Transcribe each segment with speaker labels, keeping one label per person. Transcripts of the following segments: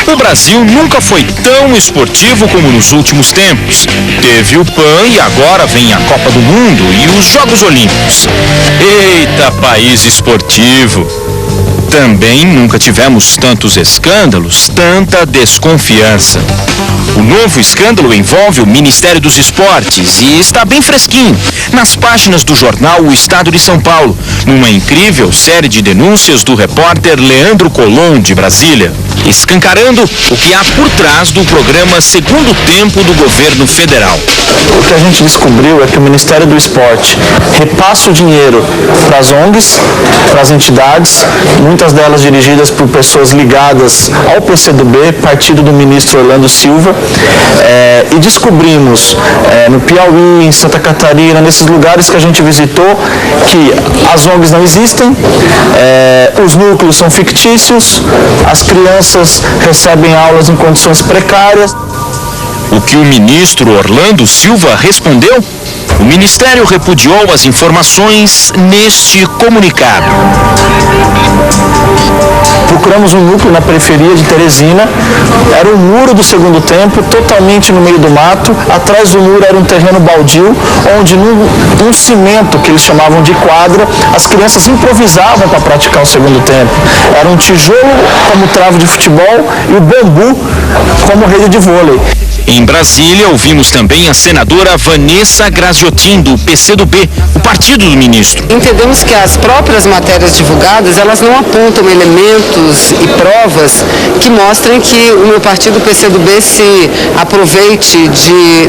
Speaker 1: O Brasil nunca foi tão esportivo como nos últimos tempos. Teve o PAN e agora vem a Copa do Mundo e os Jogos Olímpicos. Eita, país esportivo! Também nunca tivemos tantos escândalos, tanta desconfiança. O novo escândalo envolve o Ministério dos Esportes e está bem fresquinho nas páginas do jornal O Estado de São Paulo, numa incrível série de denúncias do repórter Leandro Colom, de Brasília, escancarando o que há por trás do programa Segundo Tempo do governo federal.
Speaker 2: O que a gente descobriu é que o Ministério do Esporte repassa o dinheiro para as ONGs, para as entidades, muitas delas dirigidas por pessoas ligadas ao PCdoB, partido do ministro Orlando Silva, e descobrimos no Piauí, em Santa Catarina, nesses lugares que a gente visitou, que as ONGs não existem, os núcleos são fictícios, as crianças recebem aulas em condições precárias.
Speaker 1: O que o ministro Orlando Silva respondeu? O Ministério repudiou as informações neste comunicado.
Speaker 2: Procuramos um núcleo na periferia de Teresina, era um muro do Segundo Tempo, totalmente no meio do mato. Atrás do muro era um terreno baldio, onde num cimento que eles chamavam de quadra, as crianças improvisavam para praticar o Segundo Tempo. Era um tijolo como trave de futebol e o bambu como rede de vôlei.
Speaker 1: Em Brasília, ouvimos também a senadora Vanessa Graziotin, do PCdoB, o partido do ministro.
Speaker 3: Entendemos que as próprias matérias divulgadas, elas não apontam elementos e provas que mostrem que o meu partido, o PCdoB, se aproveite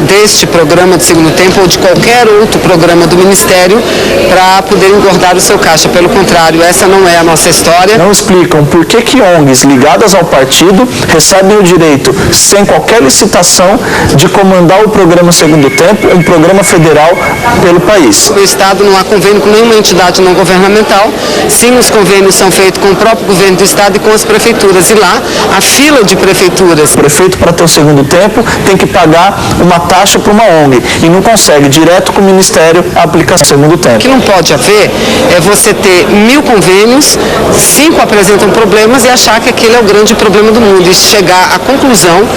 Speaker 3: deste programa de Segundo Tempo ou de qualquer outro programa do Ministério para poder engordar o seu caixa. Pelo contrário, essa não é a nossa história.
Speaker 2: Não explicam por que ONGs ligadas ao partido recebem o direito, sem qualquer licitação, de comandar o programa Segundo Tempo, um programa federal pelo país.
Speaker 3: No Estado não há convênio com nenhuma entidade não governamental, sim, os convênios são feitos com o próprio governo do Estado e com as prefeituras, e lá a fila de prefeituras.
Speaker 2: O prefeito, para ter o Segundo Tempo, tem que pagar uma taxa para uma ONG e não consegue, direto com o Ministério, aplicar Segundo Tempo.
Speaker 3: O que não pode haver é você ter 1000 convênios, 5 apresentam problemas e achar que aquele é o grande problema do mundo, e chegar à conclusão,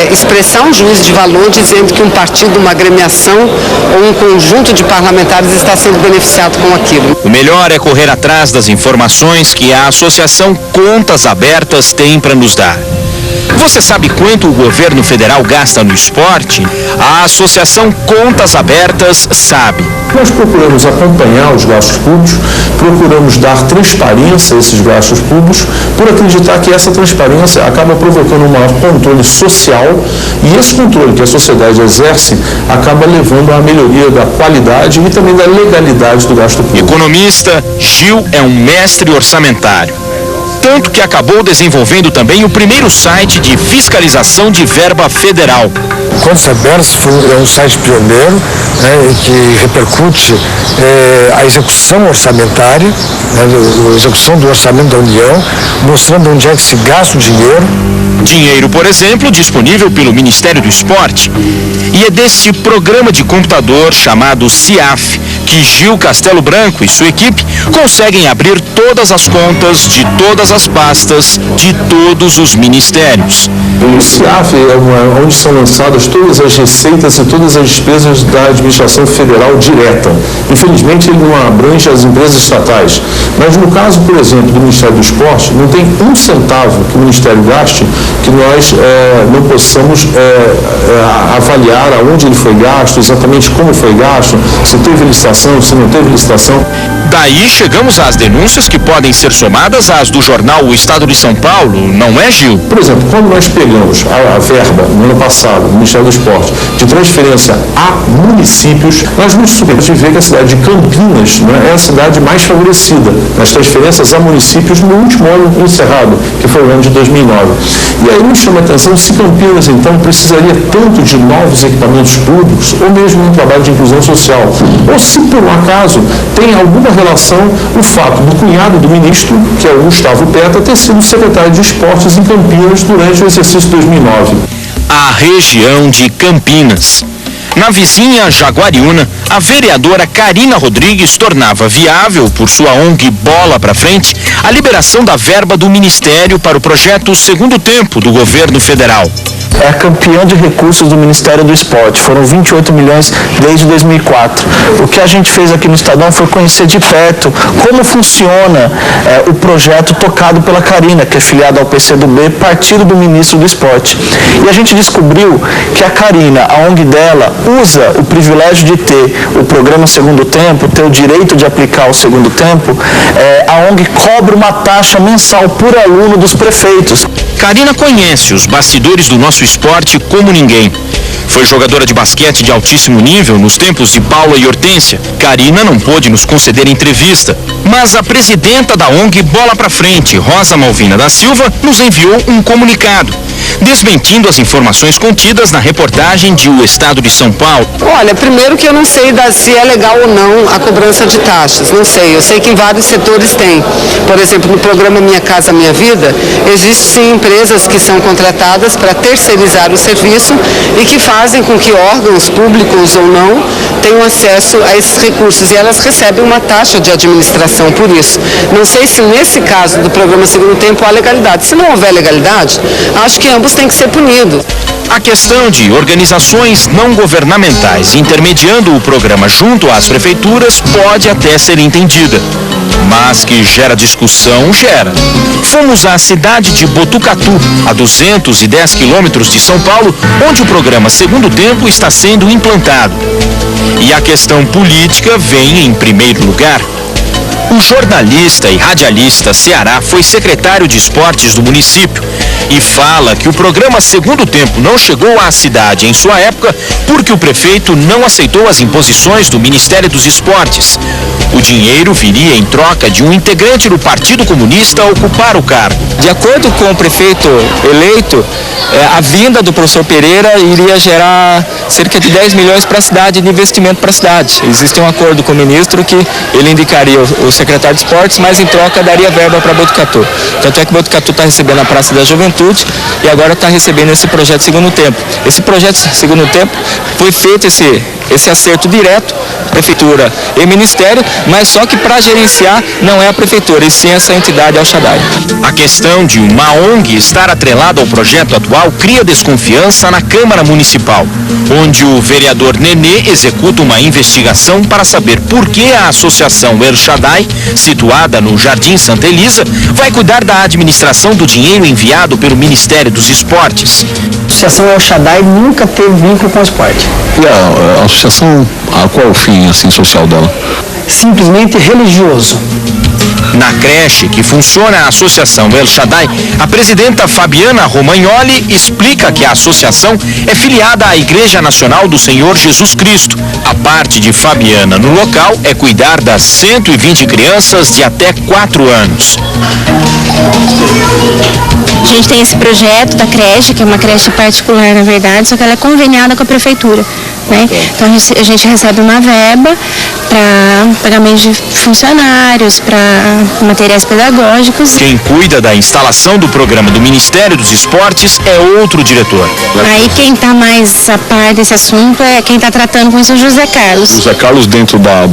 Speaker 3: expressar um juízo de valor dizendo que um partido, uma agremiação ou um conjunto de parlamentares está sendo beneficiado com aquilo.
Speaker 1: O melhor é correr atrás das informações que a Associação Contas Abertas tem para nos dar. Você sabe quanto o governo federal gasta no esporte? A Associação Contas Abertas sabe.
Speaker 4: Nós procuramos acompanhar os gastos públicos, procuramos dar transparência a esses gastos públicos, por acreditar que essa transparência acaba provocando um maior controle social, e esse controle que a sociedade exerce acaba levando à melhoria da qualidade e também da legalidade do gasto público.
Speaker 1: Economista, Gil é um mestre orçamentário. Tanto que acabou desenvolvendo também o primeiro site de fiscalização de verba federal.
Speaker 5: Contas Abertas é um site pioneiro, que repercute a execução orçamentária, a execução do orçamento da União, mostrando onde é que se gasta o dinheiro.
Speaker 1: Dinheiro, por exemplo, disponível pelo Ministério do Esporte. E é desse programa de computador chamado CIAF que Gil Castelo Branco e sua equipe conseguem abrir todas as contas de todas as pastas de todos os ministérios.
Speaker 4: O CIAF é onde são lançadas todas as receitas e todas as despesas da administração federal direta. Infelizmente, ele não abrange as empresas estatais. Mas no caso, por exemplo, do Ministério do Esporte, não tem um centavo que o Ministério gaste que nós não possamos avaliar aonde ele foi gasto, exatamente como foi gasto, se teve licitação, se não teve licitação.
Speaker 1: Daí chegamos às denúncias que podem ser somadas às do jornal O Estado de São Paulo, não é, Gil?
Speaker 4: Por exemplo, quando nós pegamos a verba no ano passado, do Ministério do Esporte, de transferência a municípios, nós nos subimos de ver que a cidade de Campinas é a cidade mais favorecida nas transferências a municípios no último ano encerrado, que foi o ano de 2009. E aí nos chama a atenção se Campinas, então, precisaria tanto de novos equipamentos públicos ou mesmo um trabalho de inclusão social. Ou se, por um acaso, tem alguma relação o fato do cunhado do ministro, que é o Gustavo Peta, ter sido secretário de Esportes em Campinas durante o exercício 2009.
Speaker 1: A região de Campinas. Na vizinha Jaguariúna, a vereadora Karina Rodrigues tornava viável, por sua ONG Bola pra Frente, a liberação da verba do Ministério para o projeto Segundo Tempo do governo federal.
Speaker 2: É a campeã de recursos do Ministério do Esporte, foram 28 milhões desde 2004. O que a gente fez aqui no Estadão foi conhecer de perto como funciona o projeto tocado pela Karina, que é filiada ao PCdoB, partido do ministro do Esporte. E a gente descobriu que a Karina, a ONG dela, usa o privilégio de ter o programa Segundo Tempo, ter o direito de aplicar o Segundo Tempo. A ONG cobra uma taxa mensal por aluno dos prefeitos.
Speaker 1: Karina conhece os bastidores do nosso esporte como ninguém. Foi jogadora de basquete de altíssimo nível nos tempos de Paula e Hortência. Karina não pôde nos conceder entrevista, mas a presidenta da ONG Bola pra Frente, Rosa Malvina da Silva, nos enviou um comunicado, desmentindo as informações contidas na reportagem de O Estado de São Paulo.
Speaker 3: Olha, primeiro que eu não sei se é legal ou não a cobrança de taxas, não sei. Eu sei que em vários setores tem. Por exemplo, no programa Minha Casa Minha Vida, existem empresas que são contratadas para terceirizar o serviço e que fazem com que órgãos públicos ou não tenham acesso a esses recursos. E elas recebem uma taxa de administração por isso. Não sei se nesse caso do programa Segundo Tempo há legalidade. Se não houver legalidade, acho que ambos têm que ser punidos.
Speaker 1: A questão de organizações não governamentais intermediando o programa junto às prefeituras pode até ser entendida, mas que gera discussão, gera. Fomos à cidade de Botucatu, a 210 quilômetros de São Paulo, onde o programa Segundo Tempo está sendo implantado. E a questão política vem em primeiro lugar. O jornalista e radialista Ceará foi secretário de esportes do município e fala que o programa Segundo Tempo não chegou à cidade em sua época porque o prefeito não aceitou as imposições do Ministério dos Esportes. O dinheiro viria em troca de um integrante do Partido Comunista a ocupar o cargo.
Speaker 6: De acordo com o prefeito eleito, a vinda do professor Pereira iria gerar cerca de 10 milhões para a cidade, de investimento para a cidade. Existe um acordo com o ministro que ele indicaria o secretário de esportes, mas em troca daria verba para Botucatu. Tanto é que Botucatu está recebendo a Praça da Juventude e agora está recebendo esse projeto Segundo Tempo. Esse projeto Segundo Tempo foi feito esse acerto direto, prefeitura e ministério, mas só que para gerenciar não é a prefeitura, e sim essa entidade El Shaddai.
Speaker 1: A questão de uma ONG estar atrelada ao projeto atual cria desconfiança na Câmara Municipal, onde o vereador Nenê executa uma investigação para saber por que a Associação El Shaddai, situada no Jardim Santa Elisa, vai cuidar da administração do dinheiro enviado pelo Ministério dos Esportes.
Speaker 7: A Associação El Shaddai nunca teve vínculo com o esporte.
Speaker 4: E a associação, qual é o fim assim, social dela?
Speaker 7: Simplesmente religioso.
Speaker 1: Na creche que funciona a Associação El Shaddai, a presidenta Fabiana Romagnoli explica que a associação é filiada à Igreja Nacional do Senhor Jesus Cristo. A parte de Fabiana no local é cuidar das 120 crianças de até 4 anos.
Speaker 8: A gente tem esse projeto da creche, que é uma creche particular, na verdade, só que ela é conveniada com a prefeitura, né? Então a gente recebe uma verba para pagamento de funcionários, para materiais pedagógicos.
Speaker 1: Quem cuida da instalação do programa do Ministério dos Esportes é outro diretor.
Speaker 8: Aí quem está mais a par desse assunto é quem está tratando com isso, o José Carlos.
Speaker 4: José Carlos dentro da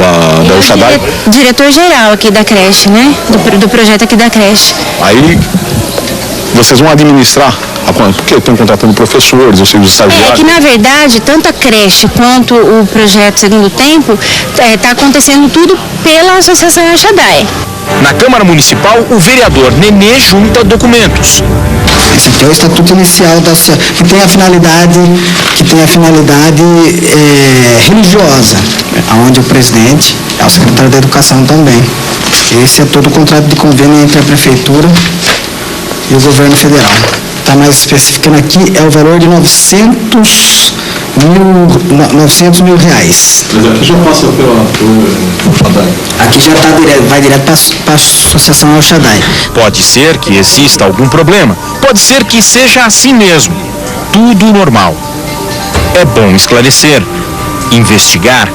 Speaker 4: El Shaddai?
Speaker 8: Diretor-geral aqui da creche, né? Do projeto aqui da creche.
Speaker 4: Aí vocês vão administrar? Porque estão contratando professores, ou seja, estagiários?
Speaker 8: É que, na verdade, tanto a creche quanto o projeto Segundo Tempo está acontecendo tudo pela Associação El Shaddai.
Speaker 1: Na Câmara Municipal, o vereador Nenê junta documentos.
Speaker 7: Esse aqui é o estatuto inicial da que tem a finalidade religiosa, onde o presidente é o secretário da Educação também. Esse é todo o contrato de convênio entre a prefeitura e o governo federal. Está mais especificando aqui, é o valor de 900 mil reais.
Speaker 4: Mas aqui já passa pelo Shaddai.
Speaker 7: Aqui já vai direto para a Associação El Shaddai.
Speaker 1: Pode ser que exista algum problema, pode ser que seja assim mesmo. Tudo normal. É bom esclarecer, investigar.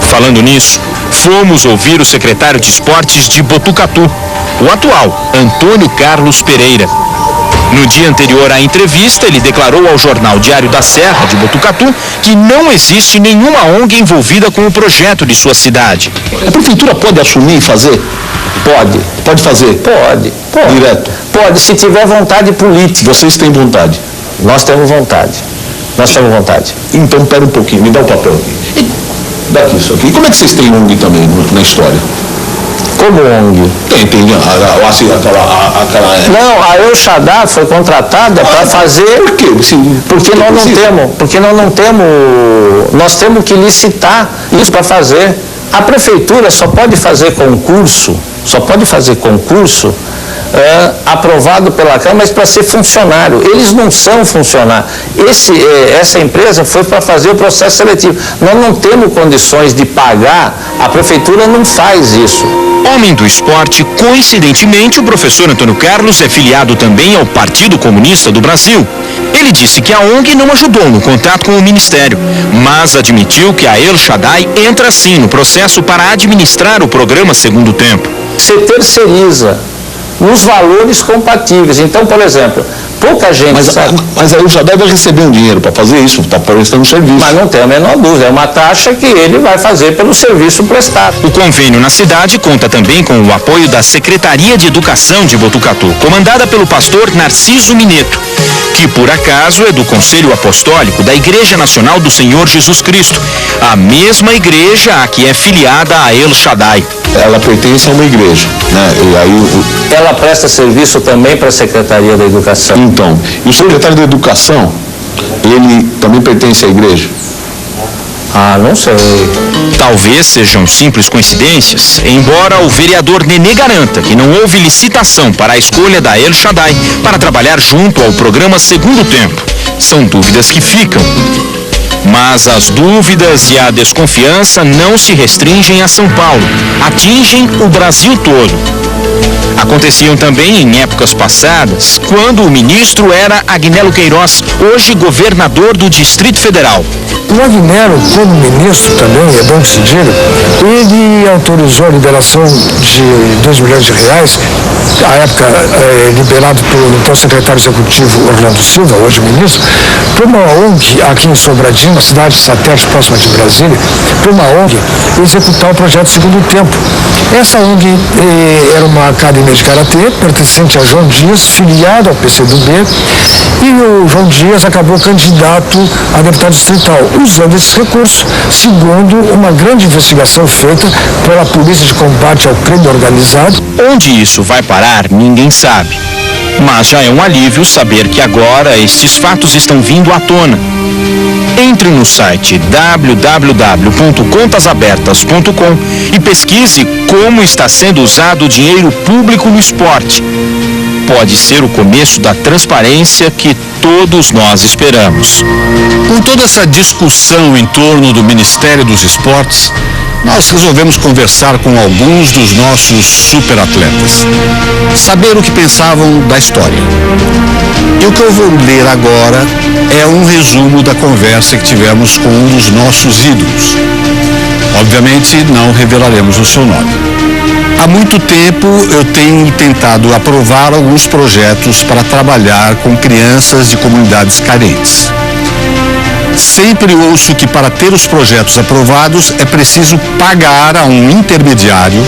Speaker 1: Falando nisso, fomos ouvir o secretário de Esportes de Botucatu, o atual, Antônio Carlos Pereira. No dia anterior à entrevista, ele declarou ao jornal Diário da Serra, de Botucatu, que não existe nenhuma ONG envolvida com o projeto de sua cidade.
Speaker 4: A prefeitura pode assumir e fazer?
Speaker 2: Pode.
Speaker 4: Pode fazer?
Speaker 2: Pode.
Speaker 4: Direto?
Speaker 2: Pode, se tiver vontade política.
Speaker 4: Vocês têm vontade?
Speaker 2: Nós temos vontade.
Speaker 4: Então, pera um pouquinho, me dá o papel aqui. Daqui isso aqui. E como é que vocês têm ONG também na história?
Speaker 2: Como ONG?
Speaker 4: Tem aquela...
Speaker 2: Não, a El Shaddai foi contratada para fazer...
Speaker 4: Por quê?
Speaker 2: Porque nós temos que licitar isso para fazer. A prefeitura só pode fazer concurso aprovado pela Câmara, mas para ser funcionário. Eles não são funcionários. Essa empresa foi para fazer o processo seletivo. Nós não temos condições de pagar, a prefeitura não faz isso.
Speaker 1: Homem do esporte, coincidentemente, o professor Antônio Carlos é filiado também ao Partido Comunista do Brasil. Ele disse que a ONG não ajudou no contato com o Ministério, mas admitiu que a El Shaddai entra sim no processo para administrar o programa Segundo Tempo.
Speaker 2: Você terceiriza nos valores compatíveis. Então, por exemplo, pouca gente sabe.
Speaker 4: Mas aí o Shaddai vai receber um dinheiro para fazer isso, está prestando serviço.
Speaker 2: Mas não tem a menor dúvida, é uma taxa que ele vai fazer pelo serviço prestado.
Speaker 1: O convênio na cidade conta também com o apoio da Secretaria de Educação de Botucatu, comandada pelo pastor Narciso Mineto, que por acaso é do Conselho Apostólico da Igreja Nacional do Senhor Jesus Cristo, a mesma igreja a que é filiada a El Shaddai.
Speaker 4: Ela pertence a uma igreja, né? E aí
Speaker 2: ela presta serviço também para a Secretaria da Educação.
Speaker 4: Então, e o secretário da Educação, ele também pertence à igreja?
Speaker 2: Não sei.
Speaker 1: Talvez sejam simples coincidências, embora o vereador Nenê garanta que não houve licitação para a escolha da El Shaddai para trabalhar junto ao programa Segundo Tempo. São dúvidas que ficam. Mas as dúvidas e a desconfiança não se restringem a São Paulo, atingem o Brasil todo. Aconteciam também em épocas passadas, quando o ministro era Agnello Queiroz, hoje governador do Distrito Federal.
Speaker 5: O Agnello, como ministro também, é bom que se diga, ele autorizou a liberação de R$2 milhões, à época liberado pelo então secretário executivo Orlando Silva, hoje ministro, para uma ONG aqui em Sobradinho, uma cidade satélite próxima de Brasília, para uma ONG executar o projeto Segundo Tempo. Essa ONG era uma academia de karatê, pertencente a João Dias, filiado ao PCdoB, e o João Dias acabou candidato a deputado distrital, usando esses recursos, segundo uma grande investigação feita pela Polícia de Combate ao Crime Organizado.
Speaker 1: Onde isso vai parar, ninguém sabe. Mas já é um alívio saber que agora estes fatos estão vindo à tona. Entre no site www.contasabertas.com e pesquise como está sendo usado o dinheiro público no esporte. Pode ser o começo da transparência que todos nós esperamos.
Speaker 9: Com toda essa discussão em torno do Ministério dos Esportes, nós resolvemos conversar com alguns dos nossos superatletas, saber o que pensavam da história. E o que eu vou ler agora é um resumo da conversa que tivemos com um dos nossos ídolos. Obviamente, não revelaremos o seu nome. Há muito tempo eu tenho tentado aprovar alguns projetos para trabalhar com crianças de comunidades carentes. Sempre ouço que para ter os projetos aprovados é preciso pagar a um intermediário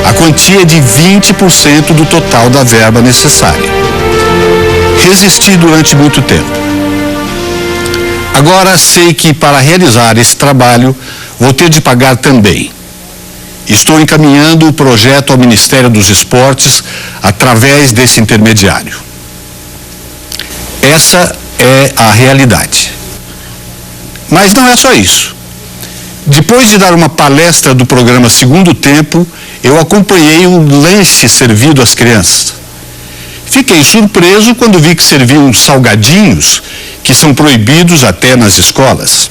Speaker 9: a quantia de 20% do total da verba necessária. Resisti durante muito tempo. Agora sei que para realizar esse trabalho vou ter de pagar também. Estou encaminhando o projeto ao Ministério dos Esportes através desse intermediário. Essa é a realidade. Mas não é só isso. Depois de dar uma palestra do programa Segundo Tempo, eu acompanhei um lanche servido às crianças. Fiquei surpreso quando vi que serviam salgadinhos que são proibidos até nas escolas.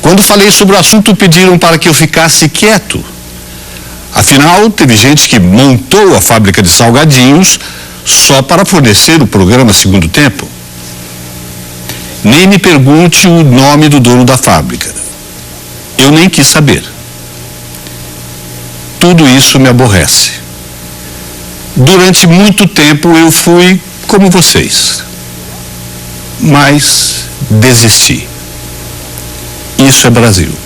Speaker 9: Quando falei sobre o assunto, pediram para que eu ficasse quieto. Afinal, teve gente que montou a fábrica de salgadinhos só para fornecer o programa Segundo Tempo. Nem me pergunte o nome do dono da fábrica. Eu nem quis saber. Tudo isso me aborrece. Durante muito tempo eu fui como vocês, mas desisti. Isso é Brasil.